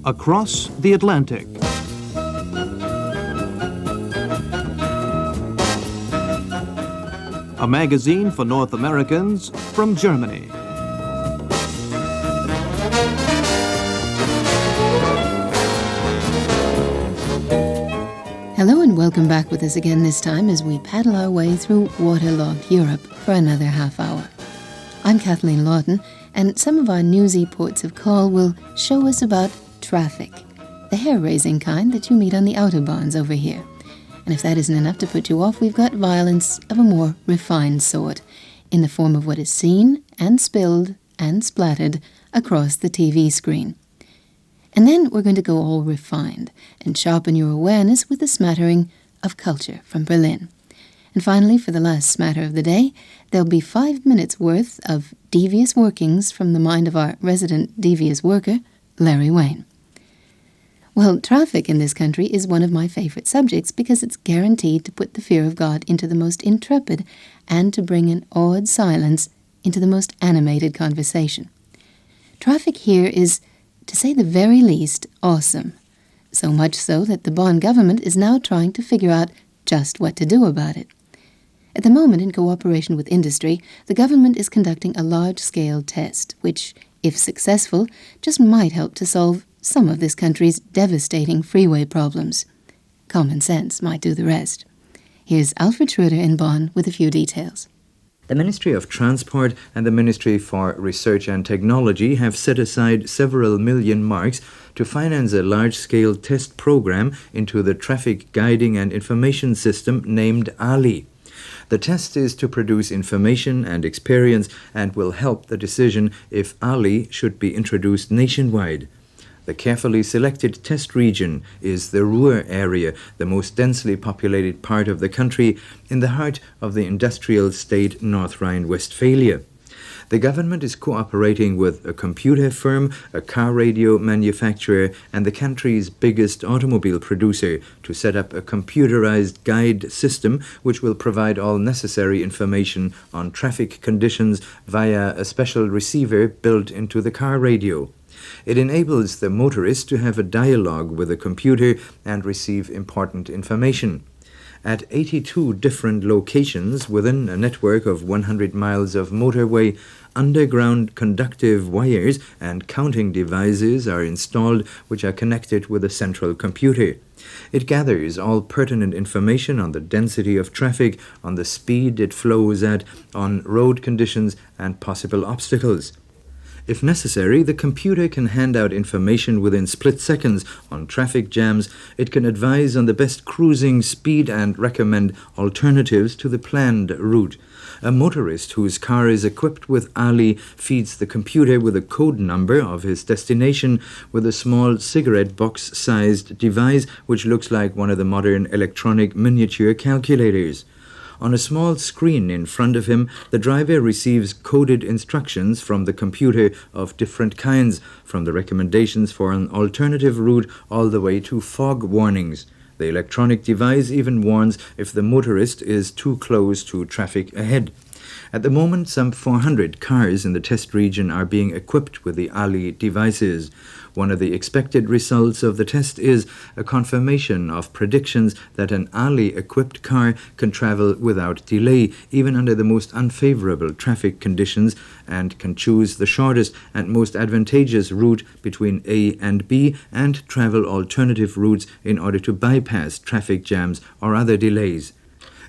Across the Atlantic. A magazine for North Americans from Germany. Hello and welcome back with us again this time as we paddle our way through waterlogged Europe for another half hour. I'm Kathleen Lawton, and some of our newsy ports of call will show us about traffic, the hair-raising kind that you meet on the autobahns over here. And if that isn't enough to put you off, we've got violence of a more refined sort, in the form of what is seen and spilled and splattered across the TV screen. And then we're going to go all refined and sharpen your awareness with a smattering of culture from Berlin. And finally, for the last smatter of the day, there'll be 5 minutes worth of devious workings from the mind of our resident devious worker, Larry Wayne. Well, traffic in this country is one of my favorite subjects because it's guaranteed to put the fear of God into the most intrepid and to bring an awed silence into the most animated conversation. Traffic here is, to say the very least, awesome. So much so that the Bonn government is now trying to figure out just what to do about it. At the moment, in cooperation with industry, the government is conducting a large-scale test, which, if successful, just might help to solve some of this country's devastating freeway problems. Common sense might do the rest. Here's Alfred Schroeder in Bonn with a few details. The Ministry of Transport and the Ministry for Research and Technology have set aside several million marks to finance a large-scale test program into the traffic guiding and information system named Ali. The test is to produce information and experience and will help the decision if Ali should be introduced nationwide. The carefully selected test region is the Ruhr area, the most densely populated part of the country, in the heart of the industrial state North Rhine-Westphalia. The government is cooperating with a computer firm, a car radio manufacturer, and the country's biggest automobile producer to set up a computerized guide system which will provide all necessary information on traffic conditions via a special receiver built into the car radio. It enables the motorist to have a dialogue with the computer and receive important information. At 82 different locations within a network of 100 miles of motorway, underground conductive wires and counting devices are installed which are connected with a central computer. It gathers all pertinent information on the density of traffic, on the speed it flows at, on road conditions and possible obstacles. If necessary, the computer can hand out information within split seconds on traffic jams, it can advise on the best cruising speed and recommend alternatives to the planned route. A motorist whose car is equipped with Ali feeds the computer with a code number of his destination with a small cigarette box-sized device which looks like one of the modern electronic miniature calculators. On a small screen in front of him, the driver receives coded instructions from the computer of different kinds, from the recommendations for an alternative route all the way to fog warnings. The electronic device even warns if the motorist is too close to traffic ahead. At the moment, some 400 cars in the test region are being equipped with the Ali devices. One of the expected results of the test is a confirmation of predictions that an Ali-equipped car can travel without delay, even under the most unfavorable traffic conditions, and can choose the shortest and most advantageous route between A and B and travel alternative routes in order to bypass traffic jams or other delays.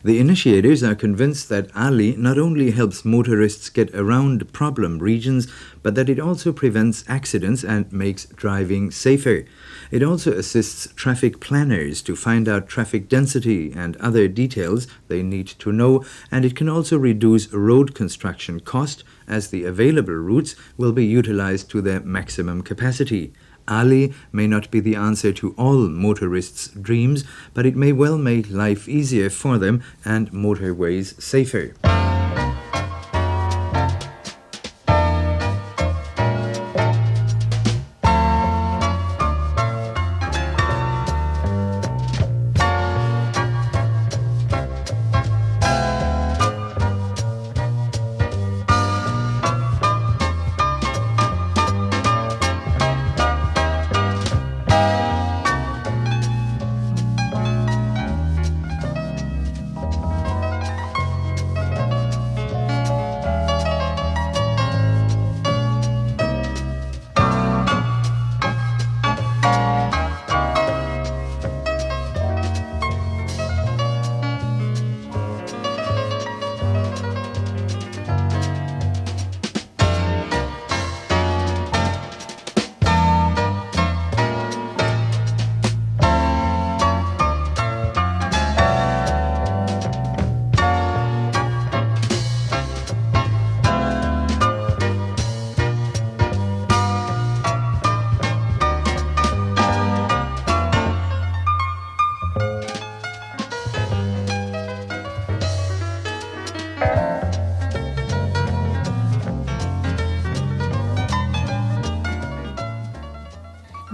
The initiators are convinced that Ali not only helps motorists get around problem regions, but that it also prevents accidents and makes driving safer. It also assists traffic planners to find out traffic density and other details they need to know, and it can also reduce road construction cost as the available routes will be utilized to their maximum capacity. Ali may not be the answer to all motorists' dreams, but it may well make life easier for them and motorways safer.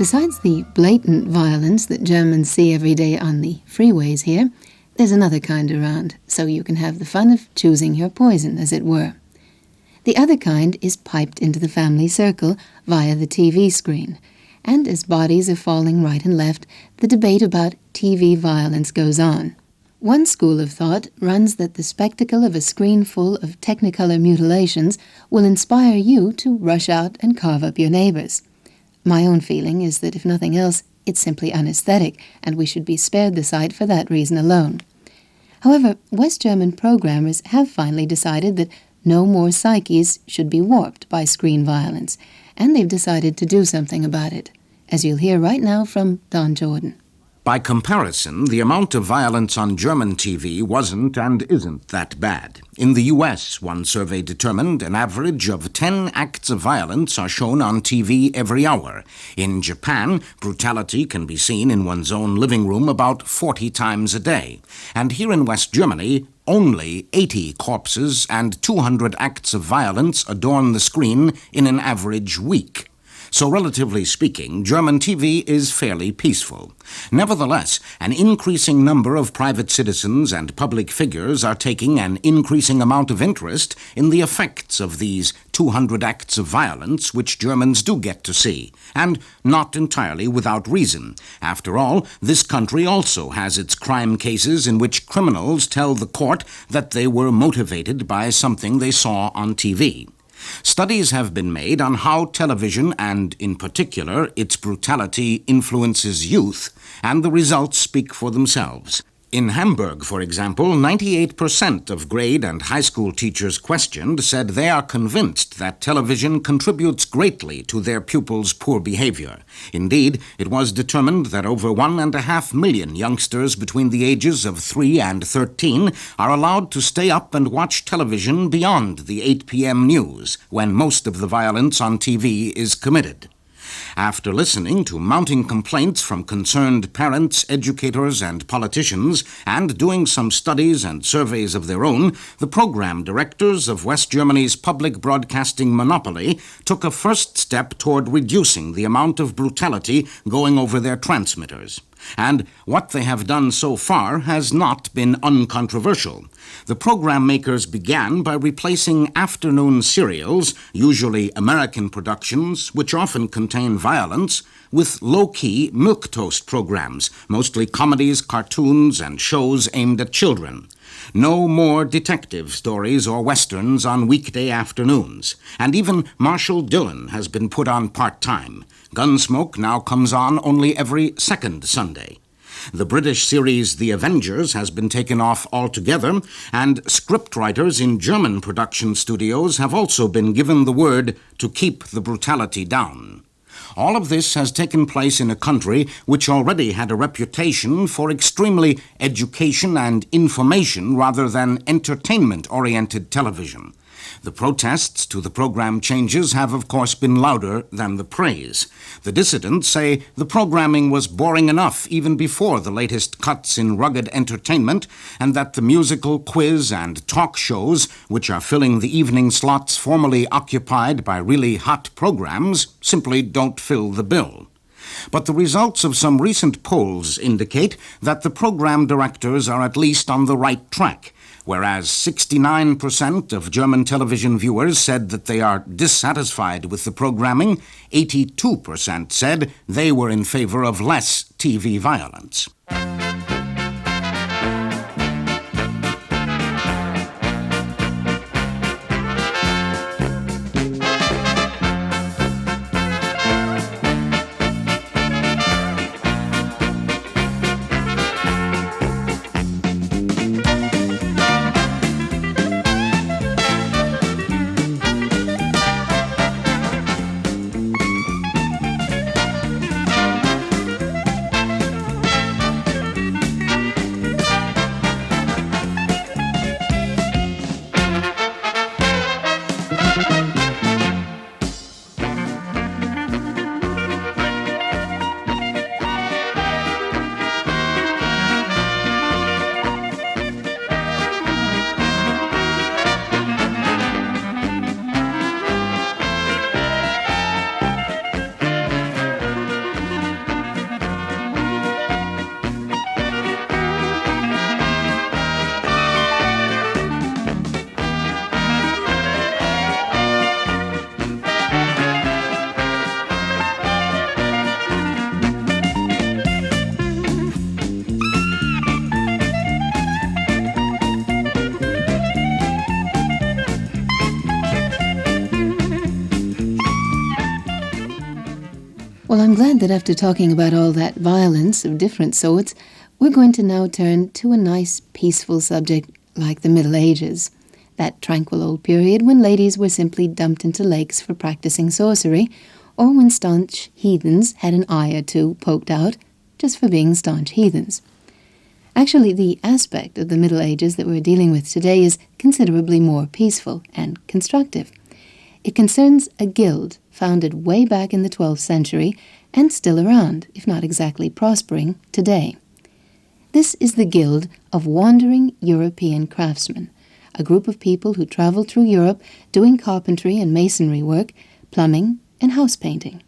Besides the blatant violence that Germans see every day on the freeways here, there's another kind around, so you can have the fun of choosing your poison, as it were. The other kind is piped into the family circle via the TV screen, and as bodies are falling right and left, the debate about TV violence goes on. One school of thought runs that the spectacle of a screen full of technicolor mutilations will inspire you to rush out and carve up your neighbors. My own feeling is that if nothing else, it's simply unaesthetic, and we should be spared the sight for that reason alone. However, West German programmers have finally decided that no more psyches should be warped by screen violence, and they've decided to do something about it, as you'll hear right now from Don Jordan. By comparison, the amount of violence on German TV wasn't and isn't that bad. In the U.S., one survey determined an average of 10 acts of violence are shown on TV every hour. In Japan, brutality can be seen in one's own living room about 40 times a day. And here in West Germany, only 80 corpses and 200 acts of violence adorn the screen in an average week. So relatively speaking, German TV is fairly peaceful. Nevertheless, an increasing number of private citizens and public figures are taking an increasing amount of interest in the effects of these 200 acts of violence which Germans do get to see, and not entirely without reason. After all, this country also has its crime cases in which criminals tell the court that they were motivated by something they saw on TV. Studies have been made on how television, and in particular its brutality, influences youth, and the results speak for themselves. In Hamburg, for example, 98% of grade and high school teachers questioned said they are convinced that television contributes greatly to their pupils' poor behavior. Indeed, it was determined that over 1.5 million youngsters between the ages of 3 and 13 are allowed to stay up and watch television beyond the 8 p.m. news, when most of the violence on TV is committed. After listening to mounting complaints from concerned parents, educators, and politicians, and doing some studies and surveys of their own, the program directors of West Germany's public broadcasting monopoly took a first step toward reducing the amount of brutality going over their transmitters. And what they have done so far has not been uncontroversial. The program makers began by replacing afternoon serials, usually American productions, which often contain violence, with low-key milquetoast programs, mostly comedies, cartoons, and shows aimed at children. No more detective stories or westerns on weekday afternoons. And even Marshall Dillon has been put on part-time. Gunsmoke now comes on only every second Sunday. The British series The Avengers has been taken off altogether, and scriptwriters in German production studios have also been given the word to keep the brutality down. All of this has taken place in a country which already had a reputation for extremely education and information rather than entertainment-oriented television. The protests to the program changes have, of course, been louder than the praise. The dissidents say the programming was boring enough even before the latest cuts in rugged entertainment, and that the musical, quiz, and talk shows, which are filling the evening slots formerly occupied by really hot programs, simply don't fill the bill. But the results of some recent polls indicate that the program directors are at least on the right track. Whereas 69% of German television viewers said that they are dissatisfied with the programming, 82% said they were in favor of less TV violence. Well, I'm glad that after talking about all that violence of different sorts, we're going to now turn to a nice, peaceful subject like the Middle Ages, that tranquil old period when ladies were simply dumped into lakes for practicing sorcery, or when staunch heathens had an eye or two poked out just for being staunch heathens. Actually, the aspect of the Middle Ages that we're dealing with today is considerably more peaceful and constructive. It concerns a guild founded way back in the 12th century and still around, if not exactly prospering, today. This is the Guild of Wandering European Craftsmen, a group of people who traveled through Europe doing carpentry and masonry work, plumbing, and house painting.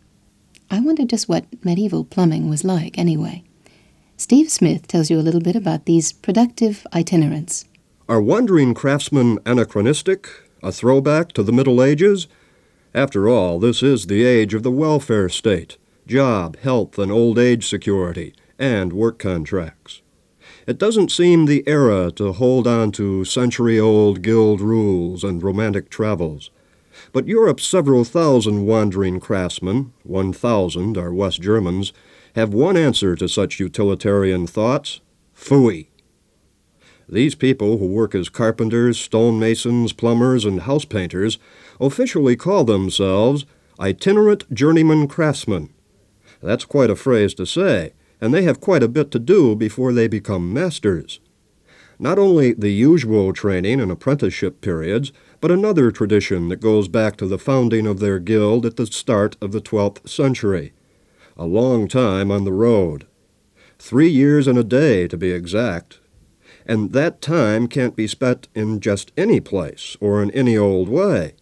I wonder just what medieval plumbing was like, anyway. Steve Smith tells you a little bit about these productive itinerants. Are wandering craftsmen anachronistic, a throwback to the Middle Ages? After all, this is the age of the welfare state, job, health, and old age security, and work contracts. It doesn't seem the era to hold on to century-old guild rules and romantic travels. But Europe's several thousand wandering craftsmen, 1,000 are West Germans, have one answer to such utilitarian thoughts: phooey. These people who work as carpenters, stonemasons, plumbers, and house painters officially call themselves itinerant journeyman craftsmen. That's quite a phrase to say, and they have quite a bit to do before they become masters. Not only the usual training and apprenticeship periods, but another tradition that goes back to the founding of their guild at the start of the 12th century. A long time on the road. 3 years and a day, to be exact. And that time can't be spent in just any place or in any old way.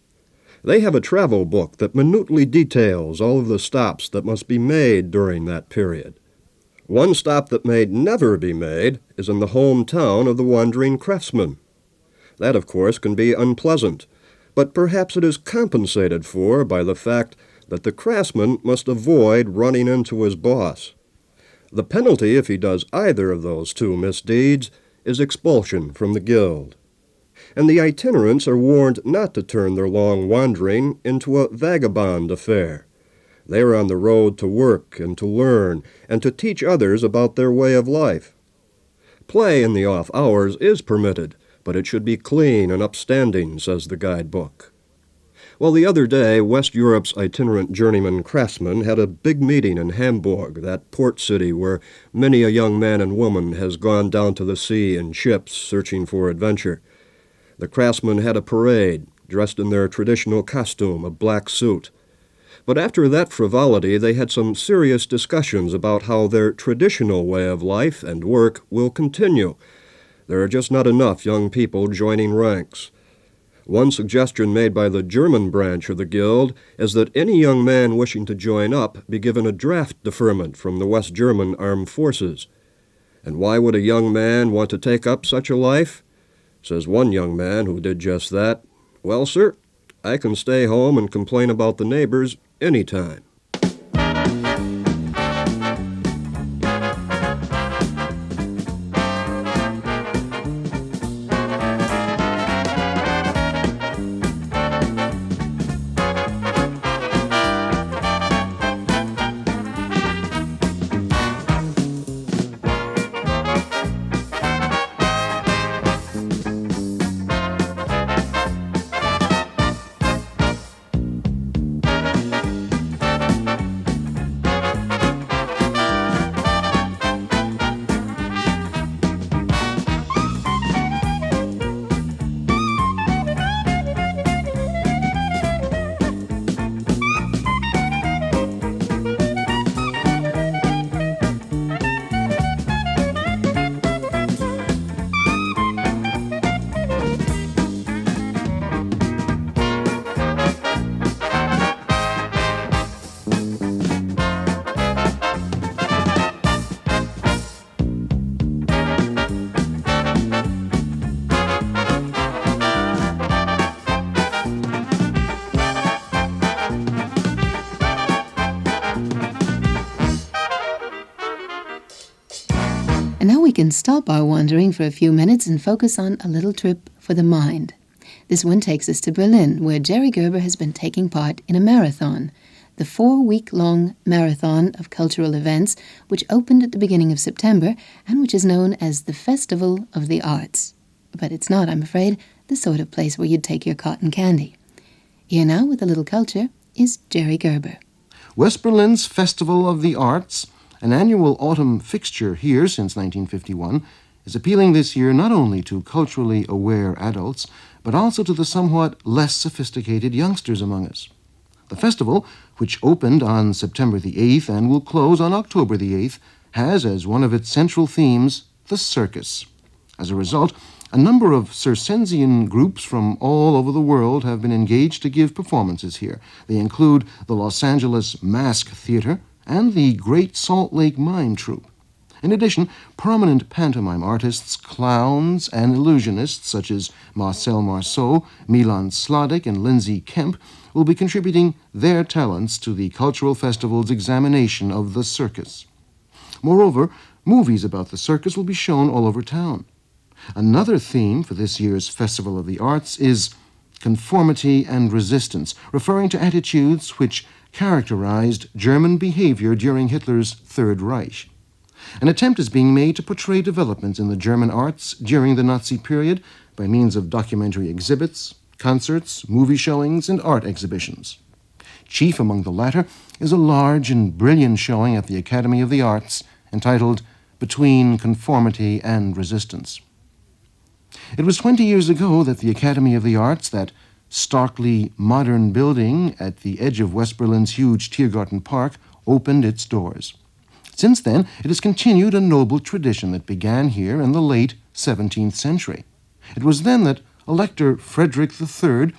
They have a travel book that minutely details all of the stops that must be made during that period. One stop that may never be made is in the hometown of the wandering craftsman. That, of course, can be unpleasant, but perhaps it is compensated for by the fact that the craftsman must avoid running into his boss. The penalty, if he does either of those two misdeeds, is expulsion from the guild. And the itinerants are warned not to turn their long wandering into a vagabond affair. They are on the road to work and to learn and to teach others about their way of life. Play in the off hours is permitted, but it should be clean and upstanding, says the guidebook. Well, the other day, West Europe's itinerant journeyman craftsmen had a big meeting in Hamburg, that port city where many a young man and woman has gone down to the sea in ships searching for adventure. The craftsmen had a parade, dressed in their traditional costume, a black suit. But after that frivolity, they had some serious discussions about how their traditional way of life and work will continue. There are just not enough young people joining ranks. One suggestion made by the German branch of the Guild is that any young man wishing to join up be given a draft deferment from the West German Armed Forces. And why would a young man want to take up such a life? Says one young man who did just that, "Well, sir, I can stay home and complain about the neighbors any time." And now we can stop our wandering for a few minutes and focus on a little trip for the mind. This one takes us to Berlin, where Jerry Gerber has been taking part in a marathon, the 4-week-long marathon of cultural events which opened at the beginning of September and which is known as the Festival of the Arts. But it's not, I'm afraid, the sort of place where you'd take your cotton candy. Here now with a little culture is Jerry Gerber. West Berlin's Festival of the Arts, an annual autumn fixture here since 1951, is appealing this year not only to culturally aware adults, but also to the somewhat less sophisticated youngsters among us. The festival, which opened on September the 8th and will close on October the 8th, has as one of its central themes the circus. As a result, a number of Circensian groups from all over the world have been engaged to give performances here. They include the Los Angeles Mask Theater and the Great Salt Lake Mime Troupe. In addition, prominent pantomime artists, clowns, and illusionists such as Marcel Marceau, Milan Sladik, and Lindsay Kemp will be contributing their talents to the cultural festival's examination of the circus. Moreover, movies about the circus will be shown all over town. Another theme for this year's Festival of the Arts is conformity and resistance, referring to attitudes which characterized German behavior during Hitler's Third Reich. An attempt is being made to portray developments in the German arts during the Nazi period by means of documentary exhibits, concerts, movie showings, and art exhibitions. Chief among the latter is a large and brilliant showing at the Academy of the Arts entitled Between Conformity and Resistance. It was 20 years ago that the Academy of the Arts, that starkly modern building at the edge of West Berlin's huge Tiergarten Park, opened its doors. Since then, it has continued a noble tradition that began here in the late 17th century. It was then that Elector Frederick III,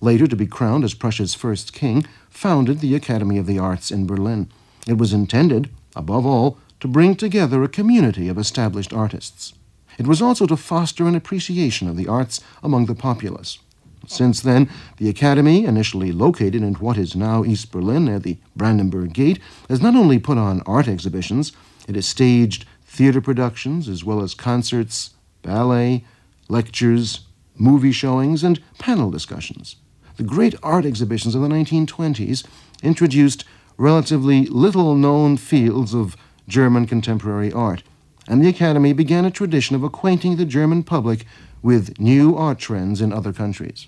later to be crowned as Prussia's first king, founded the Academy of the Arts in Berlin. It was intended, above all, to bring together a community of established artists. It was also to foster an appreciation of the arts among the populace. Since then, the Academy, initially located in what is now East Berlin near the Brandenburg Gate, has not only put on art exhibitions, it has staged theater productions as well as concerts, ballet, lectures, movie showings, and panel discussions. The great art exhibitions of the 1920s introduced relatively little-known fields of German contemporary art, and the Academy began a tradition of acquainting the German public with new art trends in other countries.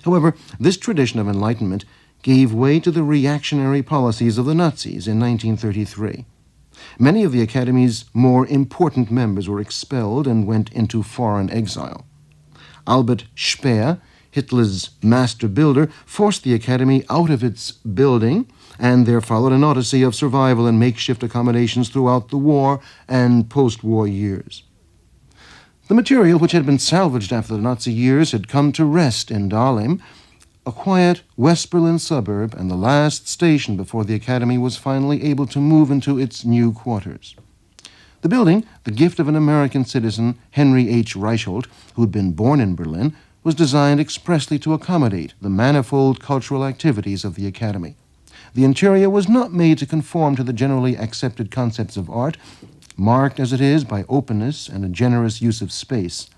However, this tradition of enlightenment gave way to the reactionary policies of the Nazis in 1933. Many of the Academy's more important members were expelled and went into foreign exile. Albert Speer, Hitler's master builder, forced the Academy out of its building, and there followed an odyssey of survival and makeshift accommodations throughout the war and post-war years. The material which had been salvaged after the Nazi years had come to rest in Dahlem, a quiet West Berlin suburb and the last station before the Academy was finally able to move into its new quarters. The building, the gift of an American citizen, Henry H. Reichelt, who had been born in Berlin, was designed expressly to accommodate the manifold cultural activities of the Academy. The interior was not made to conform to the generally accepted concepts of art, marked as it is by openness and a generous use of space.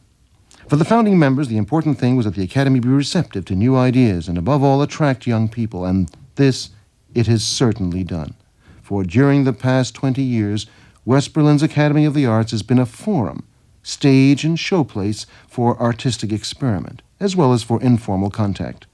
For the founding members, the important thing was that the Academy be receptive to new ideas and, above all, attract young people, and this it has certainly done. For during the past 20 years, West Berlin's Academy of the Arts has been a forum, stage and showplace for artistic experiment, as well as for informal contact.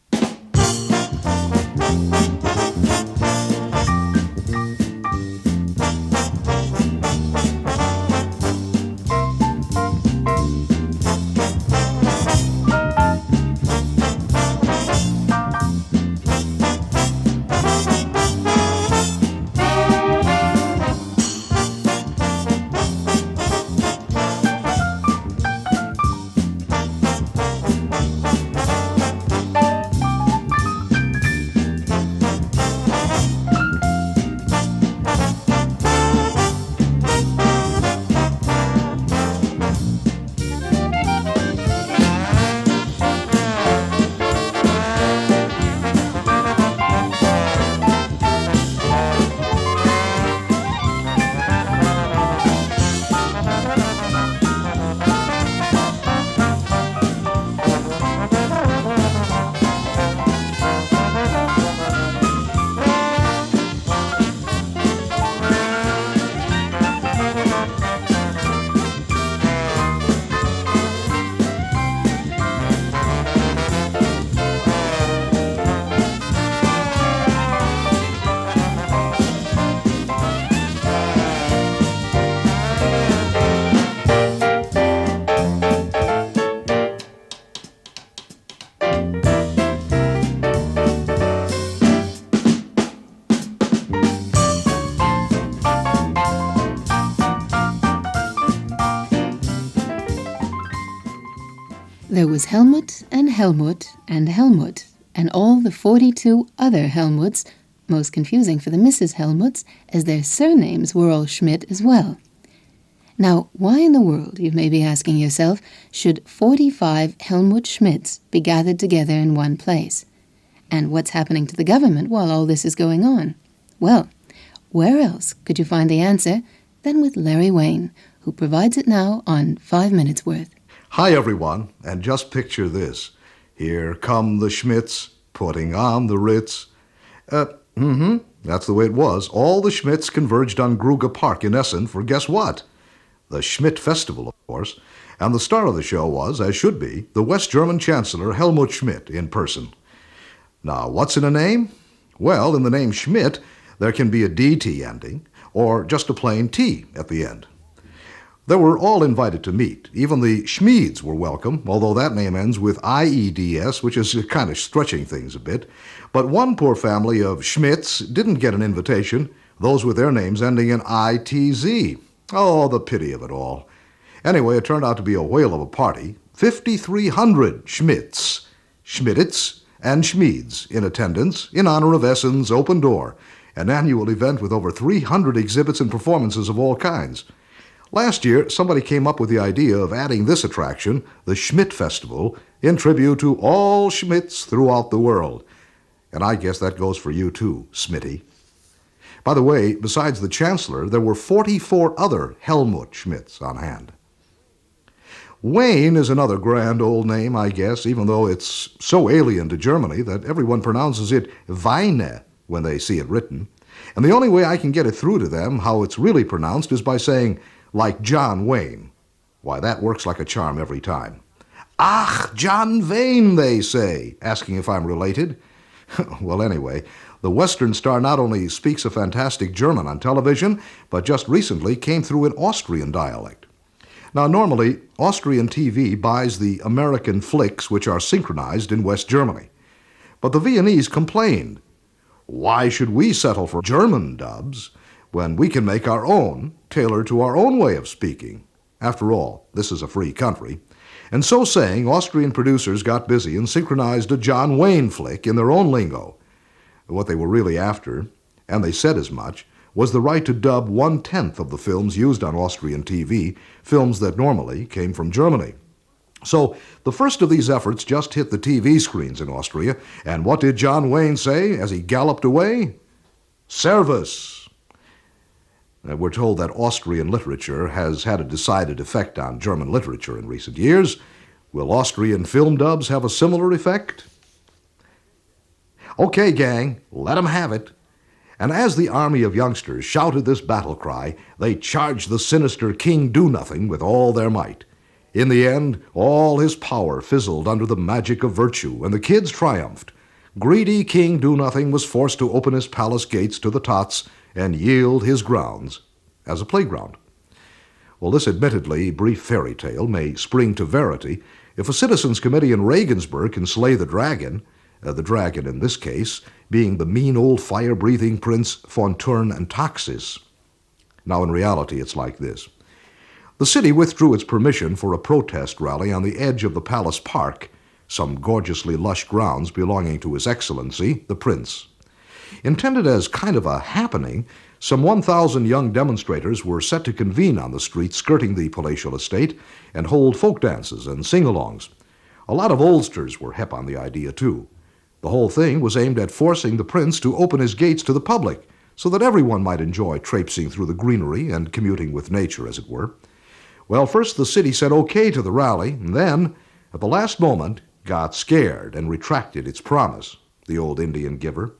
There was Helmut and Helmut and Helmut, and all the 42 other Helmuts, most confusing for the Mrs. Helmuts, as their surnames were all Schmidt as well. Now, why in the world, you may be asking yourself, should 45 Helmut Schmidts be gathered together in one place? And what's happening to the government while all this is going on? Well, where else could you find the answer than with Larry Wayne, who provides it now on 5 Minutes Worth. Hi, everyone, and just picture this. Here come the Schmidts, putting on the Ritz. That's the way it was. All the Schmidts converged on Gruga Park in Essen for guess what? The Schmidt Festival, of course. And the star of the show was, as should be, the West German Chancellor Helmut Schmidt in person. Now, what's in a name? Well, in the name Schmidt, there can be a DT ending, or just a plain T at the end. They were all invited to meet. Even the Schmieds were welcome, although that name ends with IEDS, which is kind of stretching things a bit. But one poor family of Schmidts didn't get an invitation, those with their names ending in ITZ. Oh, the pity of it all. Anyway, it turned out to be a whale of a party. 5,300 Schmidts, Schmidts, and Schmieds in attendance in honor of Essen's Open Door, an annual event with over 300 exhibits and performances of all kinds. Last year, somebody came up with the idea of adding this attraction, the Schmidt Festival, in tribute to all Schmidts throughout the world. And I guess that goes for you too, Smitty. By the way, besides the Chancellor, there were 44 other Helmut Schmidts on hand. Wayne is another grand old name, I guess, even though it's so alien to Germany that everyone pronounces it Weine when they see it written. And the only way I can get it through to them how it's really pronounced is by saying, like John Wayne. Why, that works like a charm every time. Ach, John Wayne, they say, asking if I'm related. Well, anyway, the Western star not only speaks a fantastic German on television, but just recently came through in Austrian dialect. Now, normally, Austrian TV buys the American flicks which are synchronized in West Germany. But the Viennese complained. Why should we settle for German dubs when we can make our own, tailored to our own way of speaking? After all, this is a free country. And so saying, Austrian producers got busy and synchronized a John Wayne flick in their own lingo. What they were really after, and they said as much, was the right to dub 1/10 of the films used on Austrian TV, films that normally came from Germany. So the first of these efforts just hit the TV screens in Austria, and what did John Wayne say as he galloped away? Servus! We're told that Austrian literature has had a decided effect on German literature in recent years. Will Austrian film dubs have a similar effect? Okay, gang, let 'em have it. And as the army of youngsters shouted this battle cry, they charged the sinister King Do-Nothing with all their might. In the end, all his power fizzled under the magic of virtue, and the kids triumphed. Greedy King Do-Nothing was forced to open his palace gates to the tots and yield his grounds as a playground. Well, this admittedly brief fairy tale may spring to verity if a citizens' committee in Regensburg can slay the dragon in this case being the mean old fire-breathing Prince von Thurn and Taxis. Now, in reality, it's like this. The city withdrew its permission for a protest rally on the edge of the Palace Park, some gorgeously lush grounds belonging to His Excellency, the Prince. Intended as kind of a happening, some 1,000 young demonstrators were set to convene on the street skirting the palatial estate and hold folk dances and sing-alongs. A lot of oldsters were hep on the idea, too. The whole thing was aimed at forcing the prince to open his gates to the public so that everyone might enjoy traipsing through the greenery and commuting with nature, as it were. Well, first the city said okay to the rally, and then, at the last moment, got scared and retracted its promise, the old Indian giver.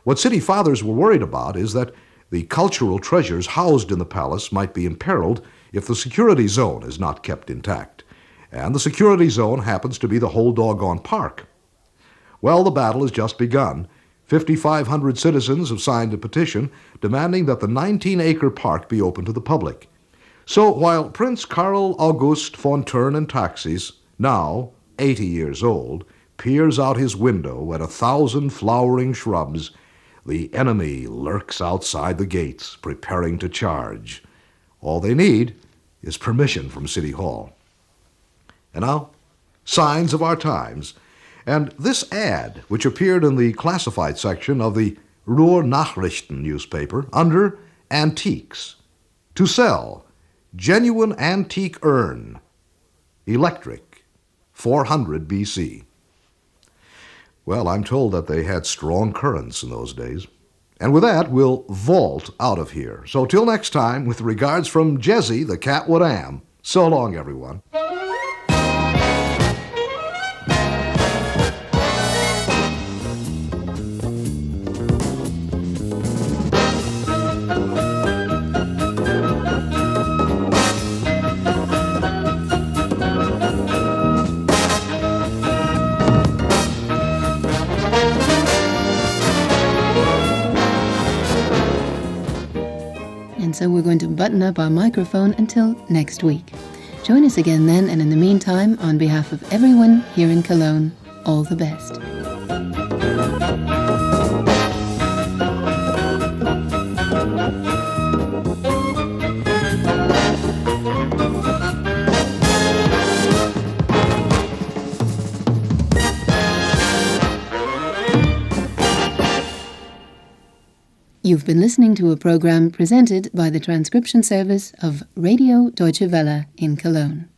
What city fathers were worried about is that the cultural treasures housed in the palace might be imperiled if the security zone is not kept intact. And the security zone happens to be the whole doggone park. Well, the battle has just begun. 5,500 citizens have signed a petition demanding that the 19-acre park be open to the public. So while Prince Karl August von Thurn and Taxis, now 80 years old, peers out his window at 1,000 flowering shrubs, the enemy lurks outside the gates, preparing to charge. All they need is permission from City Hall. And now, signs of our times. And this ad, which appeared in the classified section of the Ruhr-Nachrichten newspaper under Antiques. To sell, genuine antique urn, electric, 400 BC. Well, I'm told that they had strong currents in those days. And with that, we'll vault out of here. So till next time, with regards from Jezzy, the cat what am. So long, everyone. And so we're going to button up our microphone until next week. Join us again then, and in the meantime, on behalf of everyone here in Cologne, all the best. You've been listening to a program presented by the transcription service of Radio Deutsche Welle in Cologne.